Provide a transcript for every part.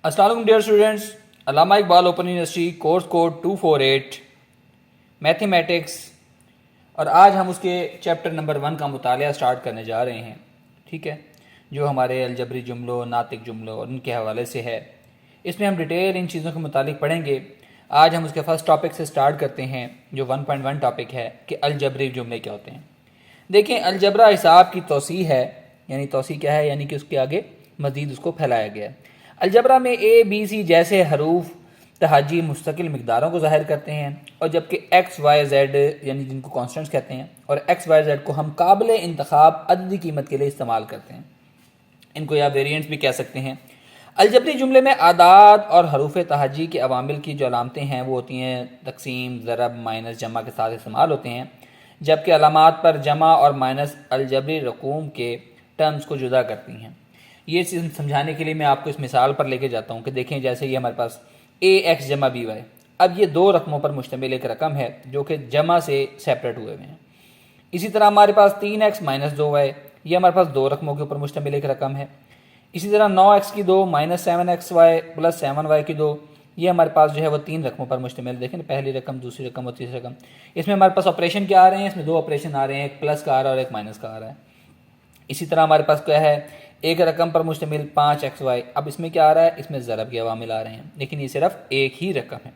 अस्सलाम dear students, Allama Iqbal Open University course code 248 mathematics, और आज हम उसके चैप्टर नंबर 1 का मुतालिया स्टार्ट करने जा रहे हैं। ठीक है, जो हमारे अलजबरी जुमलों, नातिक जुमलों और उनके हवाले से है। इसमें हम डिटेल इन चीज़ों के मुतालिक पढ़ेंगे। आज हम उसके फर्स्ट टॉपिक से स्टार्ट करते हैं, जो 1.1 टॉपिक है कि अलजबरी जुमले क्या होते हैं। देखें, अलजबरा हिसाब की तोसी है, यानी तोसी क्या है, यानी कि उसके आगे मज़ीद उसको फैलाया गया है। अलजबरा में ए बी सी जैसे हरूफ तहाजी मुस्तकिल मकदारों को ज़ाहिर करते हैं, और जबकि एक्स वाई जेड यानी जिनको कॉन्स्टेंट्स कहते हैं, और एक्स वाई जेड को हम काबिल इंतखाब अददी कीमत के लिए इस्तेमाल करते हैं। इनको या वेरिएंट्स भी कह सकते हैं। अलजबरी जुमले में आदाद और हरूफ तहाजी के अवामिल की जो अलामतें हैं वो होती हैं तकसीम, ज़रब, माइनस, जमा के साथ इस्तेमाल होते हैं, जबकि अलामात पर जमा और माइनस अलजबरी रकूम के टर्म्स को जुदा करती हैं। ये चीज़ समझाने के लिए मैं आपको इस मिसाल पर लेके जाता हूँ कि देखें, जैसे ये हमारे पास ए एक्स जमा बी वाई, अब ये दो रकमों पर मुश्तमिल एक रकम है जो कि जमा से सेपरेट हुए हुए हैं। इसी तरह हमारे पास 3x माइनस 2y, ये हमारे पास दो रकमों के ऊपर मुश्तमिल एक रकम है। इसी तरह 9x की 2 माइनस 7xy प्लस 7y की 2, ये हमारे पास जो है वो तीन रकमों पर मुश्तमिल। देखें ना, पहली रकम, दूसरी रकम और तीसरी रकम। इसमें हमारे पास ऑपरेशन क्या आ रहे हैं, इसमें दो ऑपरेशन आ रहे हैं, एक प्लस का आ रहा है और एक माइनस का आ रहा है। इसी तरह हमारे पास क्या है, एक रकम पर मुश्तमिल 5xy, अब इसमें क्या आ रहा है, इसमें ज़रब के अवामिल आ रहे हैं, लेकिन ये सिर्फ एक ही रकम है।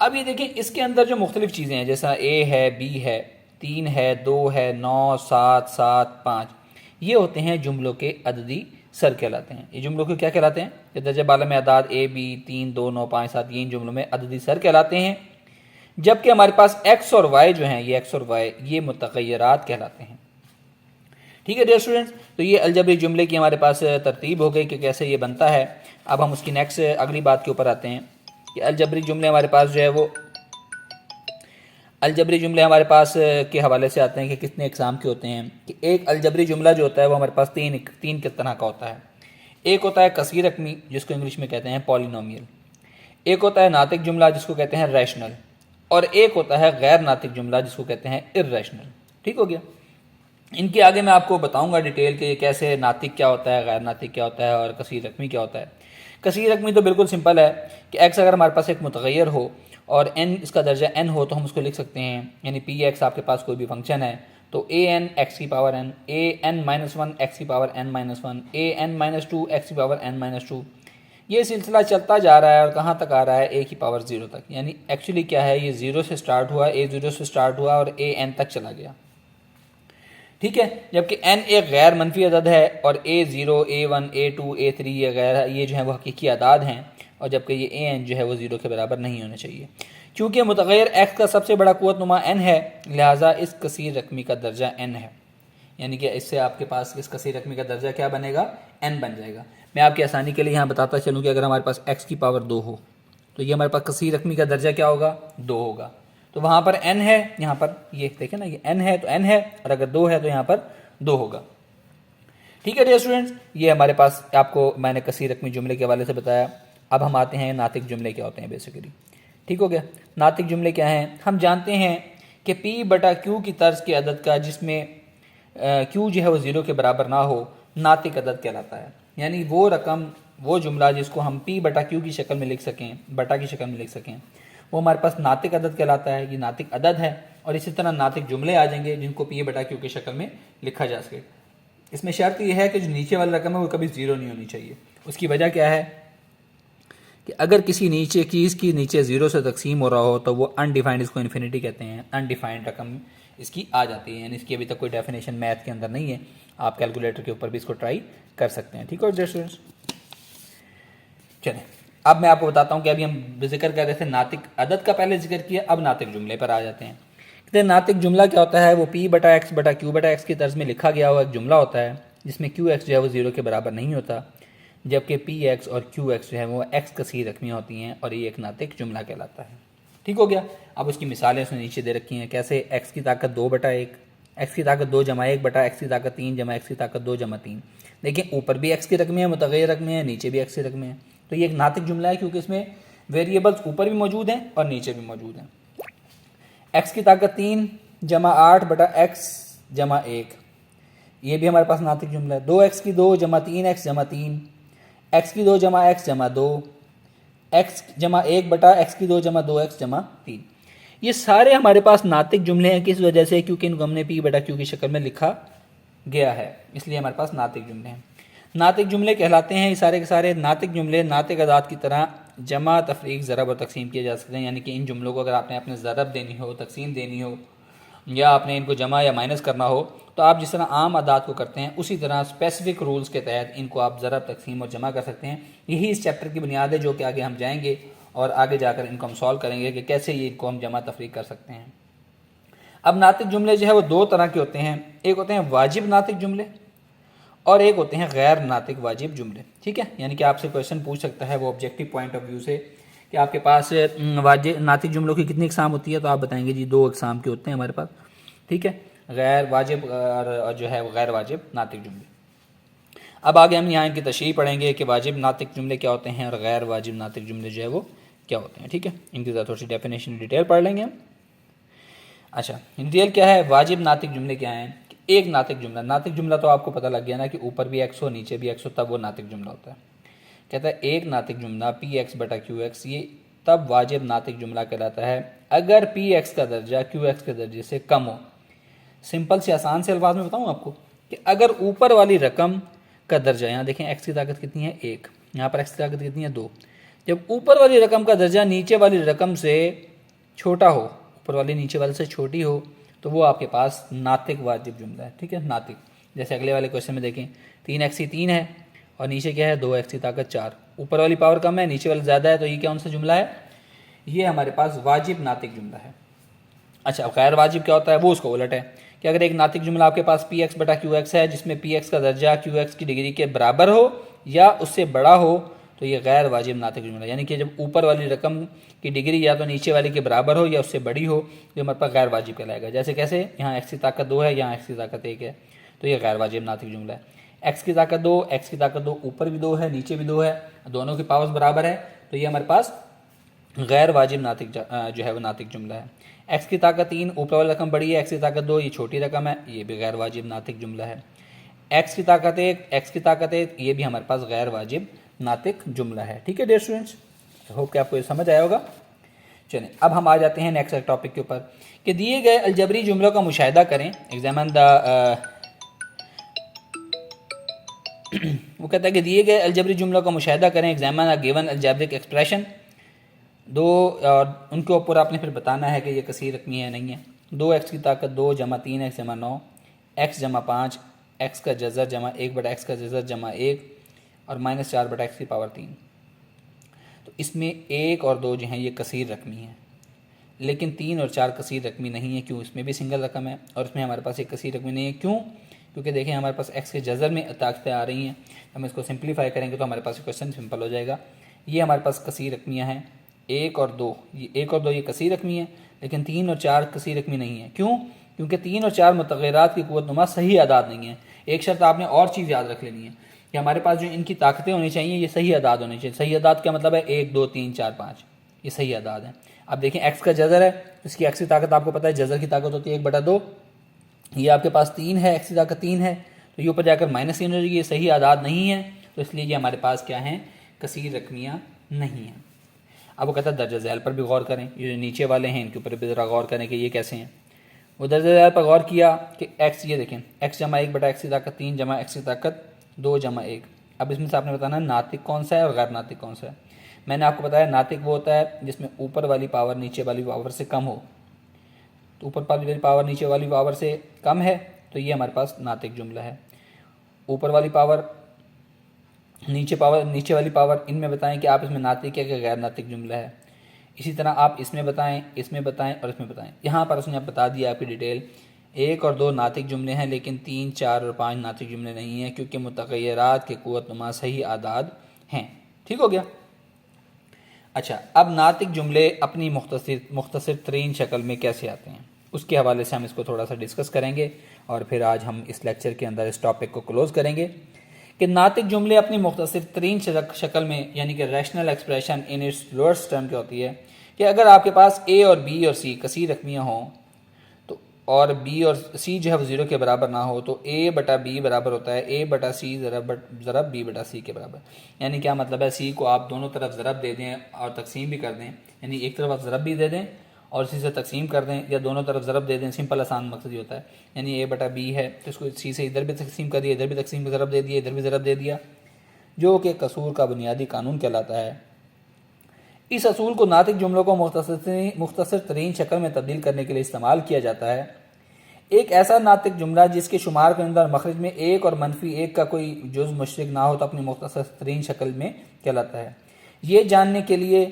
अब ये देखें, इसके अंदर जो मुख्तलिफ चीज़ें हैं, जैसा ए है, बी है, 3 है, 2 है, 9, 7, 7, 5, ये होते हैं जुमलों के अददी सर कहलाते हैं। ये जुमलों के क्या कहलाते हैं, ये दर्जे बाला में आदाद ए बी 3, 2, 9, 5, 7, ये इन जुमलों में अददी सर कहलाते हैं। जबकि हमारे पास एक्स और वाई जो हैं, ये एक्स और वाई ये मुतग़य्यरात कहलाते हैं। ठीक है डियर स्टूडेंट्स, तो ये अलजबरी जुमले की हमारे पास तरतीब हो गई कि कैसे ये बनता है। अब हम उसकी नेक्स्ट अगली बात के ऊपर आते हैं कि अलजबरी जुमले हमारे पास जो है वो अलजबरी जुमले हमारे पास के हवाले से आते हैं कि कितने इकसाम के होते हैं। कि एक अलजबरी जुमला जो होता है वो हमारे पास तीन के तरह का होता है। एक होता है कसीर रकमी, जिसको इंग्लिश में कहते हैं पॉलिनोमियल। एक होता है नातिक जुमला, जिसको कहते हैं रैशनल। और एक होता है गैर नातिक जुमला, जिसको कहते हैं इर्रेशनल। ठीक हो गया। इनके आगे मैं आपको बताऊंगा डिटेल कि कैसे नातिक क्या होता है, गैर नातिक क्या होता है और कसीर रकमी क्या होता है। कसीर रकमी तो बिल्कुल सिंपल है कि एक्स अगर हमारे पास एक मुतग़य्यर हो और एन इसका दर्जा एन हो तो हम उसको लिख सकते हैं, यानी पी एक्स आपके पास कोई भी फंक्शन है तो ए एन एक्स की power N, A N minus 1 x की power N minus 1, A N minus 2 x की पावर एन माइनस 2। ये सिलसिला चलता जा रहा है और कहाँ तक आ रहा है, ए की पावर 0 तक। यानी एक्चुअली क्या है, ये 0 से स्टार्ट हुआ, ए 0 से स्टार्ट हुआ और ए एन तक चला गया। ठीक है, जबकि n एक गैर मनफी अदद है और a0, a1, a2, a3 ये गैर, ये जो है वो हकीकी अदाद हैं, और जबकि ये an जो है वो 0 के बराबर नहीं होने चाहिए। चूँकि मुतग़य्यर x का सबसे बड़ा क़ुव्वत नुमा n है, लिहाजा इस कसीर रकमी का दर्जा n है। यानी कि इससे आपके पास इस कसीर रकमी का दर्जा क्या बनेगा, n बन जाएगा। मैं आपकी आसानी के लिए यहाँ बताता चलूँ कि अगर हमारे पास x की पावर 2 हो तो ये हमारे पास कसीर रकमी का दर्जा क्या होगा, 2 होगा। तो वहाँ पर n है, यहाँ पर ये देखें ना, ये n है तो n है, और अगर 2 है तो यहाँ पर 2 होगा। ठीक है डियर स्टूडेंट्स, ये हमारे पास आपको मैंने कसीर रकमी जुमले के हवाले से बताया। अब हम आते हैं नातिक जुमले क्या होते हैं बेसिकली। ठीक हो गया। नातिक जुमले क्या हैं, हम जानते हैं कि p बटा q की तर्ज के अदद का जिसमें q जो है वो 0 के बराबर ना हो, नातिक अदद कहलाता है। यानी वो रकम, वो जुमला जिसको हम p बटा q की शक्ल में लिख सकें, बटा की शक्ल में लिख सकें, वो हमारे पास नातिक अदद कहलाता है। ये नातिक अदद है। और इसी तरह नातिक जुमले आ जाएंगे जिनको पी बटा क्यू की शक्ल में लिखा जा सके। इसमें शर्त यह है कि जो नीचे वाली रकम है वो कभी 0 नहीं होनी चाहिए। उसकी वजह क्या है कि अगर किसी नीचे चीज़ की नीचे 0 से तकसीम हो रहा हो तो वो अनडिफाइंड, इसको इन्फिनिटी कहते हैं, अनडिफाइंड रकम इसकी आ जाती है। यानी इसकी अभी तक कोई डेफिनेशन मैथ के अंदर नहीं है, आप कैलकुलेटर के ऊपर भी इसको ट्राई कर सकते हैं। ठीक है डियर स्टूडेंट्स, चलें अब मैं आपको बताता हूँ कि अभी हम जिक्र कर रहे थे नातिक अदद का, पहले जिक्र किया, अब नातिक जुमले पर आ जाते हैं। तो नातिक जुमला क्या होता है, वो p बटा एक्स बटा क्यू बटा एक्स की तर्ज में लिखा गया हुआ एक जुमला होता है जिसमें क्यू एक्स जो है वो 0 के बराबर नहीं होता, जबकि पी एक्स और क्यू एक्स जो है वो एक्स कसीर रकमियाँ होती हैं, और ये एक नातिक जुमला कहलाता है। ठीक हो गया। अब उसकी मिसालें उसने नीचे दे रखी हैं, कैसे एक्स की ताकत 2 बटा 1, एक्स की ताकत 2 जमा 1 बटा एक्स की ताकत 3 जमा एक्स की ताकत 2 जमा 3। देखिए, ऊपर भी एक्स की रकमें हैं, मुतग़य्यर रकमें हैं, नीचे भी एक्स की रकमें हैं। तो ये एक नातिक जुमला है क्योंकि इसमें वेरिएबल्स ऊपर भी मौजूद हैं और नीचे भी मौजूद हैं। एक्स की ताकत 3 जमा 8 बटा एक्स जमा 1, ये भी हमारे पास नातिक जुमला है। 2x की 2 जमा 3x जमा 3, एक्स की 2 जमा एक्स जमा 2, एक्स जमा 1 बटा एक्स की 2 जमा 2x जमा 3। ये सारे हमारे पास नातिक जुमले हैं। किस वजह से? क्योंकि इनको हमने पी बटा क्यू की शक्ल में लिखा गया है, इसलिए हमारे पास नातिक जुमले हैं। नातिक जुमले कहलाते हैं ये सारे के सारे नातिक जुमले नातिक अदाद की तरह जमा, तफरीक, ज़रब और तकसीम किए जा सकते हैं। यानी कि इन जुमलों को अगर आपने अपने ज़रब देनी हो, तकसीम देनी हो, या आपने इनको जमा या माइनस करना हो, तो आप जिस तरह आम अदाद को करते हैं उसी तरह स्पेसिफिक रूल्स के तहत इनको आप ज़रब, तकसीम और जमा कर सकते हैं। यही इस चैप्टर की बुनियाद है जो कि आगे हम जाएंगे और आगे जाकर इनको हम सॉल्व करेंगे कि कैसे ये इनको हम जमा तफरीक कर सकते हैं। अब नातिक जुमले जो है वो दो तरह के होते हैं। एक होते हैं वाजिब नातिक जुमले और एक होते हैं गैर नातिक वाजिब जुमले। ठीक है, यानी कि आपसे क्वेश्चन पूछ सकता है वो ऑब्जेक्टिव पॉइंट ऑफ व्यू से कि आपके पास वाजिब नातिक जुमलों की कितनी इकसाम होती है, तो आप बताएंगे जी 2 इकसाम के होते हैं हमारे पास। ठीक है, गैर वाजिब और जो है गैर वाजिब नातिक जुमले। अब आगे हम यहाँ इनकी तशरीह पढ़ेंगे कि वाजिब नातिक जुमले क्या होते हैं और गैर वाजिब नातिक जुमले जो है वो क्या होते हैं। ठीक है, इनकी थोड़ी सी डेफिनेशन डिटेल पढ़ लेंगे हम। अच्छा, डिटेल क्या है, वाजिब नातिक जुमले क्या हैं? एक नातिक जुमला तो आपको पता लग गया ना कि ऊपर भी एक्स हो नीचे भी एक्स हो तब वो नातिक जुमला होता है। कहता है एक नातिक जुमला पी एक्स बटा क्यू एक्स, ये तब वाजिब नातिक जुमला कहलाता है अगर पी एक्स का दर्जा क्यू एक्स के दर्जे से कम हो। सिंपल से आसान से अल्फाज में बताऊँ आपको कि अगर ऊपर वाली रकम का दर्जा, यहाँ देखें एक्स की ताकत कितनी है 1, यहाँ पर एक्स की ताकत कितनी है 2, जब ऊपर वाली रकम का दर्जा नीचे वाली रकम से छोटा हो, ऊपर वाली नीचे वाले से छोटी हो, तो वो आपके पास नातिक वाजिब जुमला है। ठीक है, नातिक। जैसे अगले वाले क्वेश्चन में देखें 3x की 3 है और नीचे क्या है 2x की ताकत 4, ऊपर वाली पावर कम है नीचे वाली ज़्यादा है, तो ये कौन सा जुमला है? ये हमारे पास वाजिब नातिक जुमला है। अच्छा, गैर वाजिब क्या होता है? वो उसको उलट है कि अगर एक नातिक जुमला आपके पास पी एक्स बटा क्यू एक्स है जिसमें पी एक्स का दर्जा क्यू एक्स की डिग्री के बराबर हो या उससे बड़ा हो, तो ये गैर वाजिब नातिक जुमला। यानी कि जब ऊपर वाली रकम की डिग्री या तो नीचे वाली के बराबर हो या उससे बड़ी हो, तो हमारे पास गैर वाजिब कहलाएगा। जैसे कैसे, यहाँ एक्स की ताकत 2 है, यहाँ एक्स की ताकत 1 है, तो ये गैर वाजिब नातिक जुमला है। एक्स की ताकत 2, एक्स की ताकत 2, ऊपर भी 2 है नीचे भी 2 है, दोनों की पावर्स बराबर है, तो ये हमारे पास गैर वाजिब नातिक जो है वो नातिक जुमला है। एक्स की ताकत 3, ऊपर वाली रकम बड़ी है, एक्स की ताकत 2, ये छोटी रकम है, ये भी गैर वाजिब नातिक जुमला है। एक्स की ताकत 1, एक्स की ताकत 1, ये भी हमारे पास गैर वाजिब नातिक जुमला है। ठीक है डियर स्टूडेंट्स, होप कि आपको ये समझ आया होगा। चलें अब हम आ जाते हैं नेक्स्ट टॉपिक के ऊपर कि दिए गए अलजबरी जुमलों का मुशाहिदा करें। एग्जामिन द वो कहता है कि दिए गए अलजबरी जुमलों का मुशाहिदा करें, examine the given algebraic expression. दो और उनके ऊपर आपने फिर बताना है कि ये कसीर रकमी है नहीं है। 2x की ताकत 2 जमा 3x जमा 9, x जमा 5, x का जज़र जमा 1 बटा x का जज़र जमा 1 और -4 बटा x की पावर 3। तो इसमें 1 और 2 जो हैं ये कसीर रकमी हैं, लेकिन 3 और 4 कसीर रकमी नहीं है। क्यों? इसमें भी सिंगल रकम है और इसमें हमारे पास एक कसीर रकमी नहीं है। क्यों? क्योंकि देखें हमारे पास x के जज़र में ताकतें आ रही हैं, हम इसको सिंप्लीफाई करेंगे तो हमारे पास क्वेश्चन सिंपल हो जाएगा। ये हमारे पास कसीर रकमियाँ हैं 1 और 2, ये 1 और 2 ये कसीर रकमी है, लेकिन 3 और 4 कसीर रकमी नहीं है। क्यों? क्योंकि 3 और 4 मुतग़य्यरात की क़ुव्वत नुमा सही आदाद नहीं है। एक शर्त आपने और चीज़ याद रख लेनी है कि हमारे पास जो इनकी ताकतें होनी चाहिए ये सही आदाद होनी चाहिए। सही आदाद क्या मतलब है? 1 2 3 4 5, ये सही आदाद है। अब देखें एक्स का जज़र है, इसकी एक्स की ताकत आपको पता है, जज़र की ताकत होती है 1/2, ये आपके पास 3 है, एक्स की ताकत 3 है, तो ये ऊपर जाकर -3 हो जाएगी, ये सही आदाद नहीं है, तो इसलिए ये हमारे पास क्या है? कसीर रकमियाँ नहीं हैं। अब वो कहता है दर्जा ज़ैल पर भी गौर करें, ये जो नीचे वाले हैं इनके ऊपर भी ज़रा गौर करें कि ये कैसे हैं। वो दर्जा ज़ैल पर गौर किया कि एक्स, ये देखें x जमा 1 बटा एक्स की ताकत 3 जमा एक्स की ताकत 2 जमा 1। अब इसमें से आपने बताना है नातिक कौन सा है और गैर नातिक कौन सा है। मैंने आपको बताया नातिक वो होता है जिसमें ऊपर वाली पावर नीचे वाली पावर से कम हो, तो ऊपर वाली पावर नीचे वाली पावर से कम है, तो ये हमारे पास नातिक जुमला है। ऊपर वाली पावर नीचे वाली पावर, इनमें बताएं कि आप इसमें नातिक है कि गैर नातिक जुमला है। इसी तरह आप इसमें बताएं और इसमें बताएं। यहाँ पर उसने बता दिया आपकी डिटेल, 1 और 2 नातिक जुमले हैं, लेकिन 3 4 और 5 नातिक जुमले नहीं हैं क्योंकि मुतग़य्यरात के क़ुव्वत नुमा सही आदाद हैं। ठीक हो गया। अच्छा, अब नातिक जुमले अपनी मुख्तसर तरीन शक्ल में कैसे आते हैं उसके हवाले से हम इसको थोड़ा सा डिस्कस करेंगे और फिर आज हम इस लेक्चर के अंदर इस टॉपिक को क्लोज़ करेंगे कि नातिक जुमले अपनी मुख्तसर तरीन शक्ल में, यानी कि rational expression in its lowest term क्या होती है कि अगर आपके पास ए और बी और सी कसीर रकमियाँ हों तो और बी और सी जो है वो ज़ीरो के बराबर ना हो तो ए बटा बी बराबर होता है ए बटा सी ज़रब बी बटा सी के बराबर। यानी क्या मतलब है, सी को आप दोनों तरफ ज़रब दे दें और तकसीम भी कर दें, यानी एक तरफ आप ज़रब भी दे दें और इसी से तकसीम कर दें, या दोनों तरफ ज़रब दे दें, सिंपल आसान मकसद ही होता है। यानी ए बटा बी है तो इसको सी से इधर भी तकसीम कर दिया, इधर भी तकसीम ज़रब दे दिया, इधर भी ज़रब दे दिया, जो कि कसूर का बुनियादी कानून कहलाता है। इस असूल को नातिक जुमलों को मुख्तसर तरीन शक्ल में तब्दील करने के लिए इस्तेमाल किया जाता है। एक ऐसा नातिक जुमला जिसके शुमार के अंदर मखरज में एक और मनफी एक का कोई जुज़ मुशरिक ना हो तो अपनी मुख्तसर तरीन शक्ल में कहलाता है। ये जानने के लिए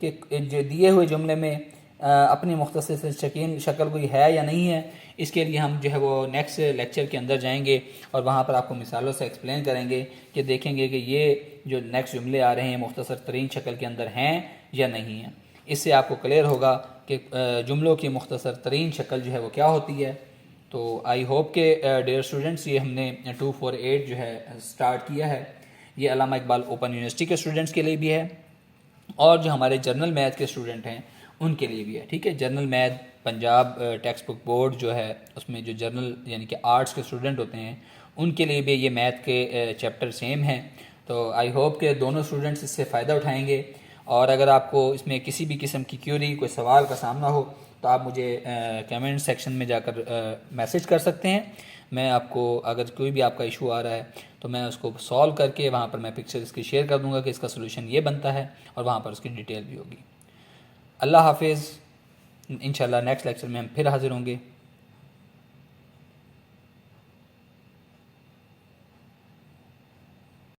कि जो दिए हुए जुमले में अपनी मुख्तसर शक्ल कोई है या नहीं है, इसके लिए हम जो है वो नेक्स्ट लेक्चर के अंदर जाएंगे और वहाँ पर आपको मिसालों से एक्सप्लेन करेंगे कि देखेंगे कि ये जो नेक्स्ट जुमले आ रहे हैं मुख्तसर तरीन शक्ल के अंदर हैं या नहीं हैं। इससे आपको क्लियर होगा कि जुमलों की मुख्तसर तरीन शक्ल जो है वो क्या होती है। तो आई होप के डियर स्टूडेंट्स, ये हमने 248 जो है स्टार्ट किया है, ये अल्लामा इकबाल ओपन यूनिवर्सिटी के स्टूडेंट्स के लिए भी है और जो हमारे जर्नल मैथ के स्टूडेंट हैं उनके लिए भी है। ठीक है, journal math Punjab text book board जो है उसमें जो जर्नल यानी कि आर्ट्स के स्टूडेंट होते हैं उनके लिए भी ये मैथ के चैप्टर सेम हैं। तो आई होप के दोनों स्टूडेंट्स इससे फ़ायदा उठाएंगे। और अगर आपको इसमें किसी भी किस्म की क्यूरी कोई सवाल का सामना हो तो आप मुझे कमेंट सेक्शन में जाकर मैसेज कर सकते हैं। मैं आपको अगर कोई भी आपका इशू आ रहा है तो मैं उसको सॉल्व करके वहाँ पर मैं पिक्चर इसकी शेयर कर दूँगा कि इसका सोल्यूशन ये बनता है और वहाँ पर उसकी डिटेल भी होगी। अल्लाह हाफिज़। इंशाल्लाह नेक्स्ट लेक्चर में हम फिर हाज़िर होंगे।